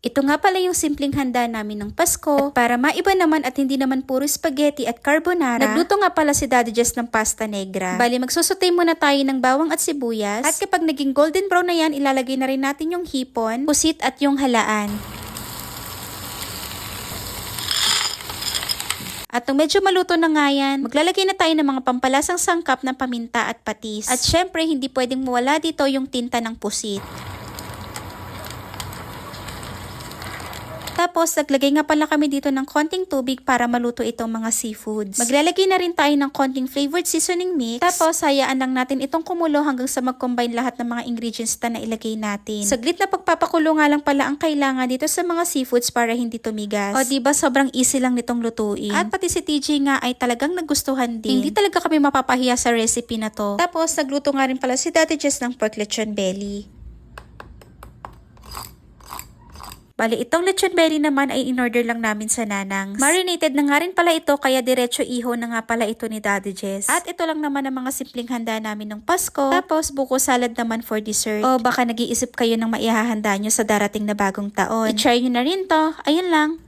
Ito nga pala yung simpleng handa namin ng Pasko. At para maiba naman at hindi naman puro spaghetti at carbonara, nagluto nga pala si Daddy Jess ng pasta negra. Bali, magsusutay muna tayo ng bawang at sibuyas. At kapag naging golden brown na yan, ilalagay na rin natin yung hipon, pusit at yung halaan. At nung medyo maluto na nga yan, maglalagay na tayo ng mga pampalasang sangkap ng paminta at patis. At syempre, hindi pwedeng mawala dito yung tinta ng pusit. Tapos, naglagay nga pala kami dito ng konting tubig para maluto itong mga seafoods. Maglalagay na rin tayo ng konting flavored seasoning mix. Tapos, hayaan lang natin itong kumulo hanggang sa mag-combine lahat ng mga ingredients na ilagay natin. Saglit na pagpapakulo nga lang pala ang kailangan dito sa mga seafoods para hindi tumigas. O diba, sobrang easy lang nitong lutuin. At pati si TJ nga ay talagang nagustuhan din. Hindi talaga kami mapapahiya sa recipe na to. Tapos, nagluto nga rin pala si Daddy Jess ng pork lechon belly. Bali, itong lechon belly naman ay in-order lang namin sa Nanang's. Marinated na nga rin pala ito, kaya diretso iho na nga pala ito ni Daddy Jess. At ito lang naman ang mga simpleng handa namin ng Pasko. Tapos, buko salad naman for dessert. O baka nag-iisip kayo ng maihahanda nyo sa darating na bagong taon. I-try nyo na rin to. Ayun lang.